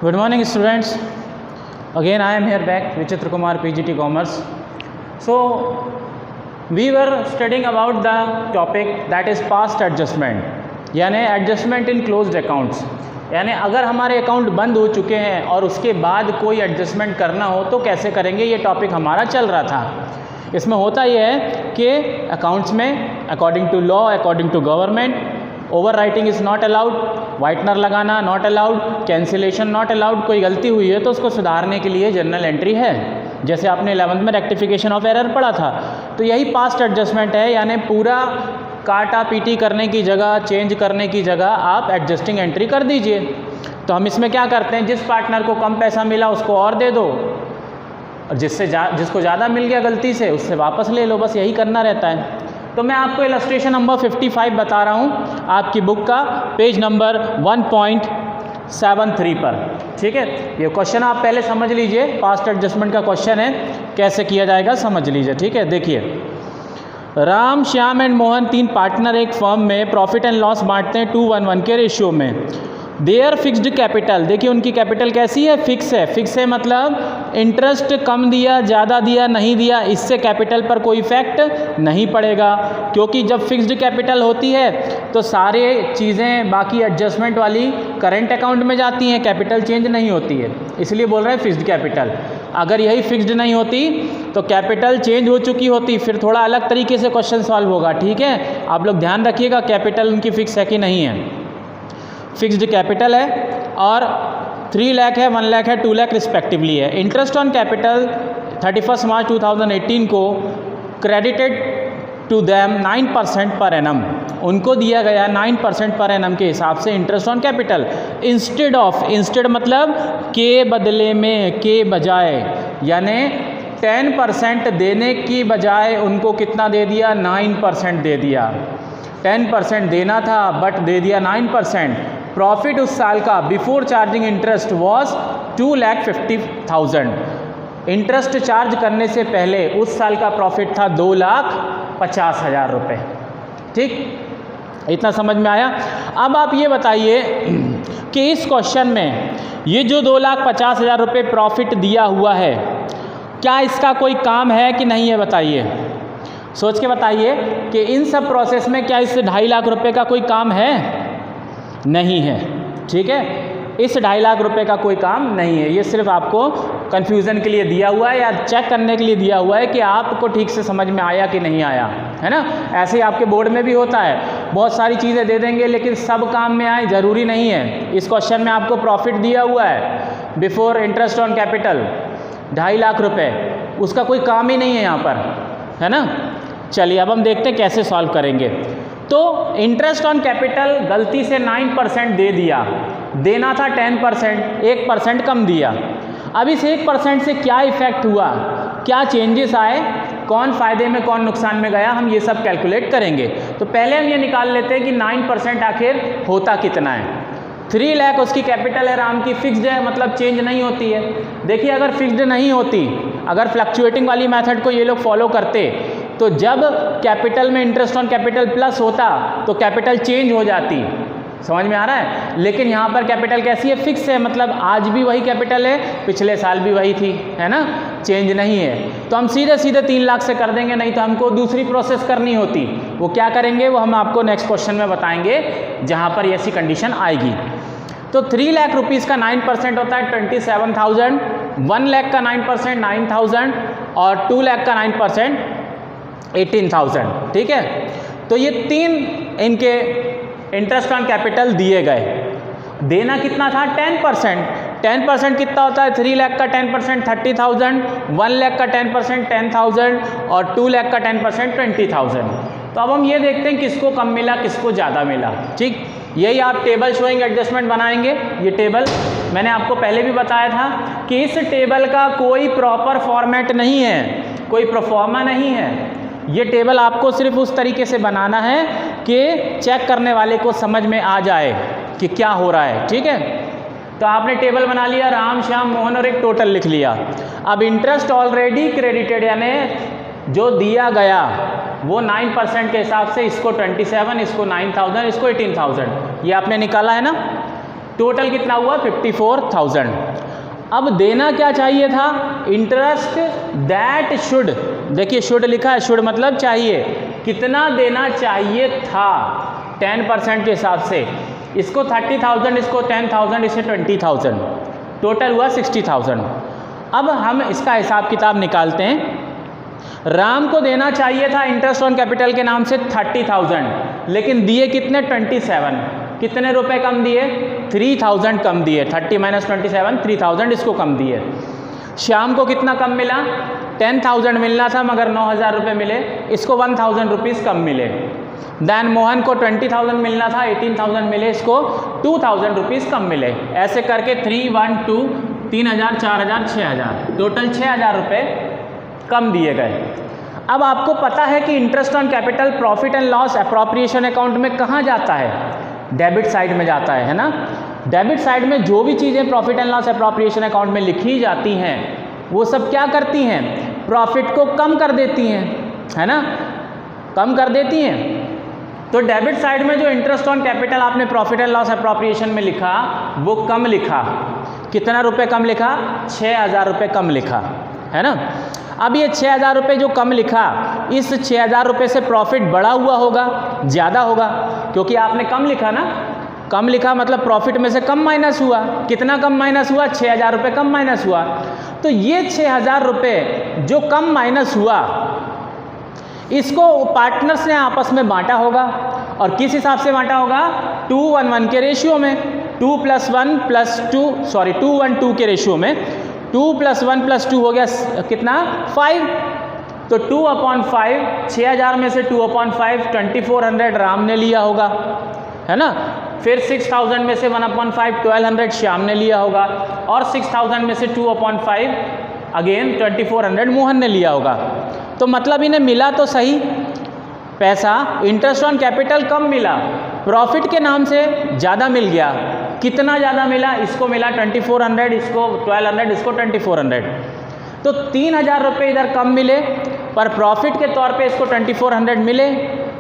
Good morning, students. Again, I am here back, Vichitra Kumar, PGT Commerce. So, we were studying about the topic that is past adjustment, यानी adjustment in closed accounts. यानी अगर हमारे account बंद हो चुके हैं और उसके बाद कोई एडजस्टमेंट करना हो तो कैसे करेंगे, ये टॉपिक हमारा चल रहा था। इसमें होता यह है कि अकाउंट्स में according to law, according to government, overwriting is not allowed, whitener लगाना not allowed, cancellation not allowed. कोई गलती हुई है तो उसको सुधारने के लिए जर्नल एंट्री है। जैसे आपने 11th में रेक्टिफिकेशन ऑफ एरर पढ़ा था, तो यही पास्ट एडजस्टमेंट है, यानी पूरा काटा पीटी करने की जगह, चेंज करने की जगह आप एडजस्टिंग एंट्री कर दीजिए। तो हम इसमें क्या करते हैं, जिस पार्टनर को कम पैसा मिला उसको और दे दो, और जिसको ज़्यादा मिल गया गलती से उससे वापस ले लो, बस यही करना रहता है। तो मैं आपको इलस्ट्रेशन नंबर 55 बता रहा हूँ आपकी बुक का, पेज नंबर 1.73 पर। ठीक है, ये क्वेश्चन आप पहले समझ लीजिए, पास्ट एडजस्टमेंट का क्वेश्चन है, कैसे किया जाएगा समझ लीजिए। ठीक है, देखिए, राम, श्याम एंड मोहन 3 पार्टनर एक फर्म में प्रॉफिट एंड लॉस बांटते हैं 2:1 के रेशियो में। देयर फिक्स्ड कैपिटल, देखिए उनकी कैपिटल कैसी है, फिक्स है। फिक्स है मतलब इंटरेस्ट कम दिया, ज़्यादा दिया, नहीं दिया, इससे कैपिटल पर कोई इफेक्ट नहीं पड़ेगा, क्योंकि जब फिक्स्ड कैपिटल होती है तो सारे चीज़ें बाकी एडजस्टमेंट वाली करेंट अकाउंट में जाती हैं, कैपिटल चेंज नहीं होती है, इसलिए बोल रहे हैं फिक्स्ड कैपिटल। अगर यही फिक्स्ड नहीं होती तो कैपिटल चेंज हो चुकी होती, फिर थोड़ा अलग तरीके से क्वेश्चन सॉल्व होगा। ठीक है, आप लोग ध्यान रखिएगा, कैपिटल उनकी फिक्स है कि नहीं है। फिक्स्ड कैपिटल है और 3 लाख है, 1 लाख है, 2 लाख रिस्पेक्टिवली है। इंटरेस्ट ऑन कैपिटल 31 मार्च 2018 को credited to them 9% per annum, उनको दिया गया 9% पर एनम के हिसाब से interest on capital. Instead of, instead मतलब के बदले में, के बजाय, यानी 10% देने की बजाय उनको कितना दे दिया, 9% दे दिया। 10% देना था बट दे दिया 9%। प्रॉफिट उस साल का before charging interest was 2,50,000। Interest charge करने से पहले उस साल का प्रॉफिट था 2,50,000 रुपये। ठीक, इतना समझ में आया। अब आप ये बताइए कि इस क्वेश्चन में ये जो 2,50,000 रुपये प्रॉफिट दिया हुआ है, क्या इसका कोई काम है कि नहीं है, बताइए, सोच के बताइए कि इन सब प्रोसेस में क्या इस 2.5 लाख रुपए का कोई काम है, नहीं है। ठीक है, इस 2.5 लाख रुपए का कोई काम नहीं है, ये सिर्फ आपको कंफ्यूजन के लिए दिया हुआ है या चेक करने के लिए दिया हुआ है कि आपको ठीक से समझ में आया कि नहीं आया, है ना। ऐसे ही आपके बोर्ड में भी होता है, बहुत सारी चीज़ें दे देंगे लेकिन सब काम में आए ज़रूरी नहीं है। इस क्वेश्चन में आपको प्रॉफिट दिया हुआ है before interest on capital 2.5 lakh रुपये, उसका कोई काम ही नहीं है यहाँ पर, है ना। चलिए अब हम देखते हैं कैसे सॉल्व करेंगे। तो इंटरेस्ट ऑन कैपिटल गलती से 9% दे दिया, देना था 10%, 1% कम दिया। अब इस 1% से क्या इफेक्ट हुआ, क्या चेंजेस आए, कौन फ़ायदे में कौन नुकसान में गया, हम ये सब कैलकुलेट करेंगे। तो पहले हम ये निकाल लेते हैं कि 9% आखिर होता कितना है। 3 लाख उसकी कैपिटल है, राम की फिक्स्ड है, मतलब चेंज नहीं होती है। देखिए अगर फिक्स्ड नहीं होती, अगर फ्लक्चुएटिंग वाली मेथड को ये लोग फॉलो करते तो जब कैपिटल में इंटरेस्ट ऑन कैपिटल प्लस होता तो कैपिटल चेंज हो जाती, समझ में आ रहा है। लेकिन यहाँ पर कैपिटल कैसी है, फिक्स है, मतलब आज भी वही कैपिटल है, पिछले साल भी वही थी, है ना, चेंज नहीं है। तो हम सीधे सीधे 3 लाख से कर देंगे, नहीं तो हमको दूसरी प्रोसेस करनी होती। वो क्या करेंगे वो हम आपको नेक्स्ट क्वेश्चन में बताएंगे जहाँ पर ऐसी कंडीशन आएगी। तो 3 लाख रुपीज़ का 9% होता है 27,000, 1 लाख का 9% 9,000 और 2 लाख का 9% 18,000। ठीक है, तो ये 3 इनके इंटरेस्ट ऑन कैपिटल दिए गए। देना कितना था, 10%। 10% कितना होता है, 3 लाख का 10% 30,000, 1 लाख का 10% 10,000 और 2 लाख का 10% 20,000। तो अब हम ये देखते हैं किसको कम मिला, किसको ज़्यादा मिला। ठीक, यही आप टेबल शोइंग एडजस्टमेंट बनाएंगे। ये टेबल मैंने आपको पहले भी बताया था कि इस टेबल का कोई प्रॉपर फॉर्मेट नहीं है, कोई प्रोफॉर्मा नहीं है। ये टेबल आपको सिर्फ उस तरीके से बनाना है कि चेक करने वाले को समझ में आ जाए कि क्या हो रहा है। ठीक है, तो आपने टेबल बना लिया, राम, श्याम, मोहन और एक टोटल लिख लिया। अब इंटरेस्ट ऑलरेडी क्रेडिटेड, यानी जो दिया गया वो 9% के हिसाब से, इसको 27, इसको 9,000, इसको 18,000, ये आपने निकाला है ना। टोटल कितना हुआ 54,000। अब देना क्या चाहिए था, इंटरेस्ट दैट शुड, देखिए शुड लिखा है, शुड मतलब चाहिए, कितना देना चाहिए था 10% के हिसाब से, इसको 30,000, इसको 10,000, इसे 20,000, टोटल हुआ 60,000। अब हम इसका हिसाब किताब निकालते हैं। राम को देना चाहिए था इंटरेस्ट ऑन कैपिटल के नाम से 30,000, लेकिन दिए कितने 27, कितने रुपए कम दिए 3,000 कम दिए, 30 - 27 3,000 इसको कम दिए। श्याम को कितना कम मिला 10,000 मिलना था मगर 9,000 रुपये मिले, इसको 1,000 रुपीज़ कम मिले। दैन मोहन को 20,000 मिलना था, 18,000 मिले, इसको 2,000 रुपीज़ कम मिले। ऐसे करके 3, 1, 2, 3,000, 4,000, 6,000, टोटल 6,000 रुपये कम दिए गए। अब आपको पता है कि interest on capital profit and loss appropriation account में कहाँ जाता है, डेबिट साइड में जाता है ना। डेबिट साइड में जो भी चीज़ें profit and loss appropriation account में लिखी जाती हैं वो सब क्या करती हैं, प्रॉफिट को कम कर देती हैं, है ना, कम कर देती हैं। तो डेबिट साइड में जो इंटरेस्ट ऑन कैपिटल आपने प्रॉफिट एंड लॉस अप्रोप्रिएशन में लिखा वो कम लिखा, कितना रुपए कम लिखा 6,000 रुपये कम लिखा, है ना। अब ये 6,000 रुपये जो कम लिखा, इस 6,000 रुपये से प्रॉफिट बढ़ा हुआ होगा, ज़्यादा होगा, क्योंकि आपने कम लिखा ना, कम लिखा मतलब प्रॉफिट में से कम माइनस हुआ, कितना कम माइनस हुआ 6,000 रुपये कम माइनस हुआ। तो ये 6,000 रुपये जो कम माइनस हुआ इसको पार्टनर्स ने आपस में बांटा होगा, और किस हिसाब से बांटा होगा 2:1 के रेशियो में, 2 + 1 + 2 सॉरी 2:1 के रेशियो में, 2 + 1 + 2 हो गया कितना 5, तो 2/5, 6,000 में से 2/5 2400 राम ने लिया होगा, है ना। फिर 6,000 में से 1/5 1200 श्याम ने लिया होगा, और 6,000 में से 2/5 अगेन 2400 मोहन ने लिया होगा। तो मतलब इन्हें मिला तो सही पैसा, इंटरेस्ट ऑन कैपिटल कम मिला, प्रॉफिट के नाम से ज़्यादा मिल गया। कितना ज़्यादा मिला, इसको मिला 2400, इसको 1200, इसको 2400, तो 3,000 रुपये इधर कम मिले, पर प्रॉफिट के तौर पे इसको 2400 मिले।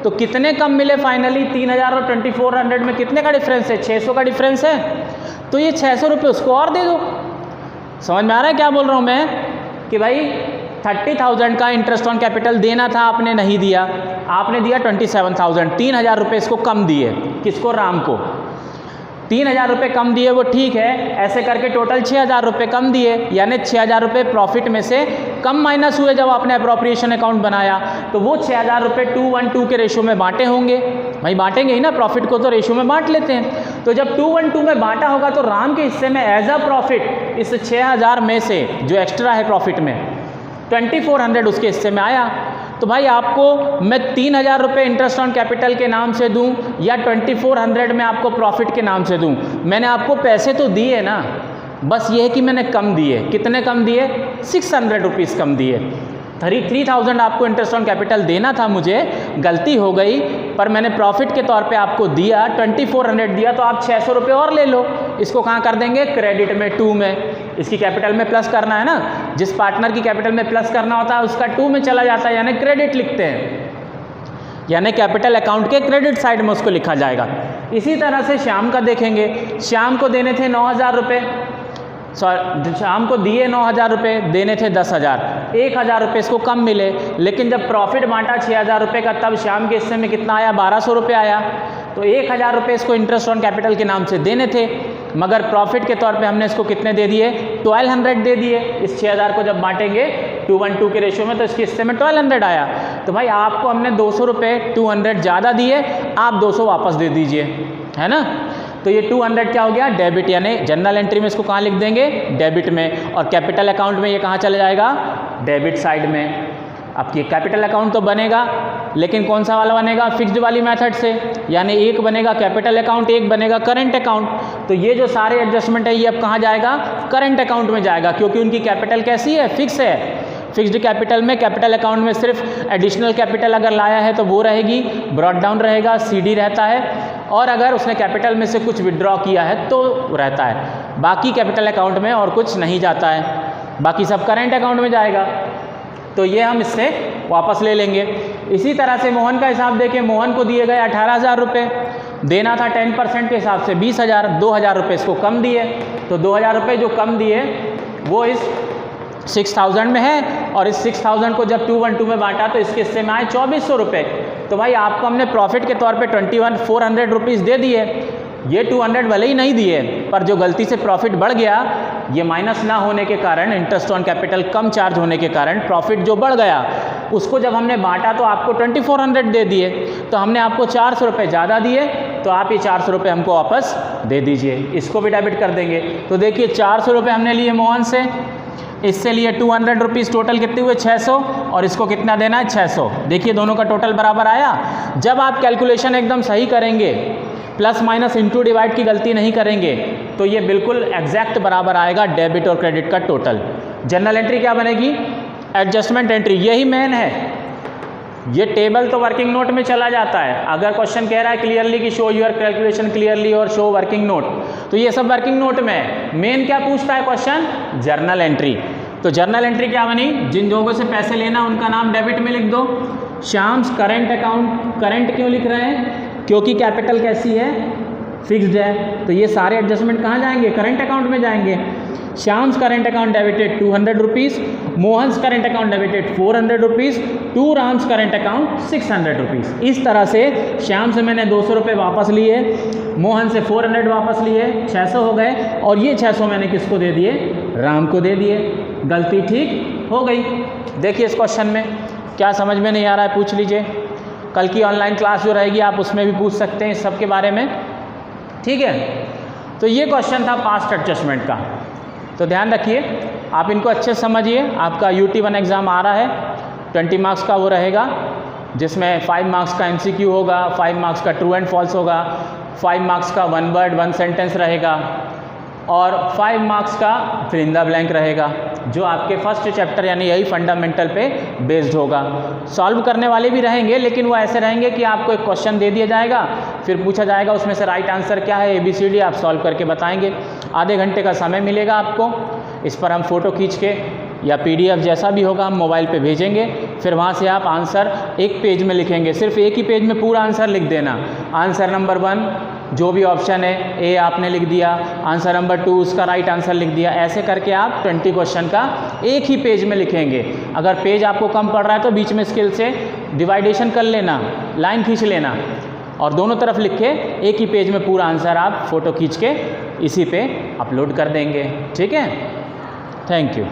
तो कितने कम मिले फाइनली, 3,000 और 2400 में कितने का डिफरेंस है, 600 का डिफरेंस है। तो ये 600 रुपये उसको और दे दो। समझ में आ रहा है क्या बोल रहा हूँ मैं, कि भाई 30,000 का इंटरेस्ट ऑन कैपिटल देना था, आपने नहीं दिया, आपने दिया 27,000, 3,000 रुपये इसको कम दिए, किसको राम को 3,000 रुपये कम दिए, वो ठीक है। ऐसे करके टोटल 6,000 रुपये कम दिए, यानी 6,000 रुपये प्रॉफिट में से कम माइनस हुए जब आपने अप्रोप्रिएशन अकाउंट बनाया। तो वो 6,000 रुपये 2:1 के रेशियो में बांटे होंगे, भाई बांटेंगे ही ना, प्रॉफिट को तो रेशियो में बांट लेते हैं। तो जब 2:1 में बांटा होगा तो राम के हिस्से में एज अ प्रॉफिट इस 6,000 में से जो एक्स्ट्रा है प्रॉफिट में 2400 उसके हिस्से में आया। तो भाई आपको मैं 3,000 रुपये इंटरेस्ट ऑन कैपिटल के नाम से दूं या 2400 में आपको प्रॉफिट के नाम से दूं, मैंने आपको पैसे तो दिए ना, बस ये है कि मैंने कम दिए। कितने कम दिए, 600 रुपीज़ कम दिए। 3,000 आपको इंटरेस्ट ऑन कैपिटल देना था, मुझे गलती हो गई, पर मैंने प्रॉफिट के तौर पे आपको दिया 2400 दिया, तो आप 600 रुपये और ले लो। इसको कहाँ कर देंगे, क्रेडिट में 2 में, इसकी कैपिटल में प्लस करना है ना, जिस पार्टनर की कैपिटल में प्लस करना होता है उसका 2 में चला जाता है, यानी क्रेडिट लिखते हैं, यानी कैपिटल अकाउंट के क्रेडिट साइड में उसको लिखा जाएगा। इसी तरह से श्याम का देखेंगे, श्याम को देने थे 9,000 रुपये, शाम को दिए 9,000 रुपये, देने थे 10,000, 1,000 रुपये इसको कम मिले। लेकिन जब प्रॉफिट बांटा 6,000 रुपये का, तब शाम के हिस्से में कितना आया, 1,200 रुपये आया। तो 1,000 रुपये इसको इंटरेस्ट ऑन कैपिटल के नाम से देने थे, मगर प्रॉफिट के तौर पे हमने इसको कितने दे दिए, 1,200 दे दिए। इस 6,000 को जब बांटेंगे 2:1 के रेशियो में, तो इसके हिस्से में 1,200 आया। तो भाई आपको हमने 200 रुपये 200 ज़्यादा दिए, आप 200 वापस दे दीजिए, है ना। तो ये 200 क्या हो गया, डेबिट, यानी जनरल एंट्री में इसको कहाँ लिख देंगे, डेबिट में, और कैपिटल अकाउंट में ये कहाँ चले जाएगा, डेबिट साइड में। अब ये कैपिटल अकाउंट तो बनेगा, लेकिन कौन सा वाला बनेगा, फिक्स्ड वाली मेथड से, यानी एक बनेगा कैपिटल अकाउंट, एक बनेगा करंट अकाउंट। तो ये जो सारे एडजस्टमेंट है ये अब कहाँ जाएगा, करंट अकाउंट में जाएगा, क्योंकि उनकी कैपिटल कैसी है, फिक्स है। फिक्स्ड कैपिटल में, कैपिटल अकाउंट में सिर्फ एडिशनल कैपिटल अगर लाया है तो वो रहेगी, ब्रॉट डाउन रहेगा, CD रहता है, और अगर उसने कैपिटल में से कुछ विड्रॉ किया है तो रहता है। बाकी कैपिटल अकाउंट में और कुछ नहीं जाता है, बाकी सब करंट अकाउंट में जाएगा। तो ये हम इससे वापस ले लेंगे। इसी तरह से मोहन का हिसाब देखें, मोहन को दिए गए 18,000 रुपये, देना था 10% के हिसाब से 20,000, 2,000 रुपये इसको कम दिए, तो 2,000 रुपये जो कम दिए वो इस 6,000 में है, और इस 6,000 को जब 212 में बांटा तो इसके हिस्से में आए 2,400 रुपये। तो भाई आपको हमने प्रॉफिट के तौर पे 21,400 रुपीज़ दे दिए, ये 200 भले ही नहीं दिए, पर जो गलती से प्रॉफिट बढ़ गया, ये माइनस ना होने के कारण, interest on capital come charge होने के कारण प्रॉफिट जो बढ़ गया उसको जब हमने बांटा तो आपको 2,400 दे दिए, तो हमने आपको 400 रुपये ज़्यादा दिए, तो आप ये 400 रुपये हमको वापस दे दीजिए, इसको भी डेबिट कर देंगे। तो देखिए 400 रुपये हमने लिए मोहन से, इससे लिए 200 रुपीज़, टोटल कितने हुए 600, और इसको कितना देना है 600। देखिए दोनों का टोटल बराबर आया। जब आप कैलकुलेशन एकदम सही करेंगे, प्लस माइनस इंटू डिवाइड की गलती नहीं करेंगे, तो ये बिल्कुल एग्जैक्ट बराबर आएगा डेबिट और क्रेडिट का टोटल। जनरल एंट्री क्या बनेगी? Adjustment entry. यही मेन है, ये टेबल तो वर्किंग नोट में चला जाता है। अगर क्वेश्चन कह रहा है क्लियरली कि शो योर कैलकुलेशन क्लियरली और शो वर्किंग नोट, तो ये सब वर्किंग नोट में है। मेन क्या पूछता है क्वेश्चन? Journal entry. तो जर्नल एंट्री क्या बनी? जिन लोगों से पैसे लेना उनका नाम डेबिट में लिख दो। श्याम्स करंट अकाउंट, करंट क्यों लिख रहे हैं? क्योंकि कैपिटल कैसी है? फिक्स्ड है, तो ये सारे एडजस्टमेंट कहाँ जाएंगे? करंट अकाउंट में जाएंगे। Shyam's current account debited 200 rupees, Mohan's current account debited 400 rupees, to Ram's current account 600 rupees. इस तरह से श्याम से मैंने 200 रुपये वापस लिए, मोहन से 400 वापस लिए, 600 हो गए, और ये 600 मैंने किसको दे दिए? राम को दे दिए। गलती ठीक हो गई। देखिए इस क्वेश्चन में क्या समझ में नहीं आ रहा है पूछ लीजिए। कल की ऑनलाइन क्लास जो रहेगी आप उसमें भी पूछ सकते हैं इस सब के बारे में, ठीक है। तो ये क्वेश्चन था पास्ट एडजस्टमेंट का, तो ध्यान रखिए आप इनको अच्छे से समझिए। आपका UT1 एग्ज़ाम आ रहा है, 20 मार्क्स का वो रहेगा, जिसमें 5 मार्क्स का MCQ होगा, 5 मार्क्स का ट्रू एंड फॉल्स होगा, 5 मार्क्स का 1 वर्ड 1 सेंटेंस रहेगा, और 5 मार्क्स का फिल इन द ब्लैंक रहेगा, जो आपके फर्स्ट चैप्टर यानी यही फंडामेंटल पे बेस्ड होगा। सॉल्व करने वाले भी रहेंगे, लेकिन वो ऐसे रहेंगे कि आपको एक क्वेश्चन दे दिया जाएगा, फिर पूछा जाएगा उसमें से राइट आंसर क्या है, ABCD आप सॉल्व करके बताएंगे। आधे घंटे का समय मिलेगा आपको। इस पर हम फ़ोटो खींच के या PDF जैसा भी होगा हम मोबाइल पे भेजेंगे, फिर वहाँ से आप आंसर एक पेज में लिखेंगे। सिर्फ एक ही पेज में पूरा आंसर लिख देना। आंसर नंबर 1 जो भी ऑप्शन है A आपने लिख दिया, आंसर नंबर 2 उसका राइट आंसर लिख दिया। ऐसे करके आप 20 क्वेश्चन का एक ही पेज में लिखेंगे। अगर पेज आपको कम पड़ रहा है तो बीच में स्केल से डिवाइडेशन कर लेना, लाइन खींच लेना, और दोनों तरफ लिख के एक ही पेज में पूरा आंसर आप फ़ोटो खींच के इसी पे अपलोड कर देंगे, ठीक है। Thank you.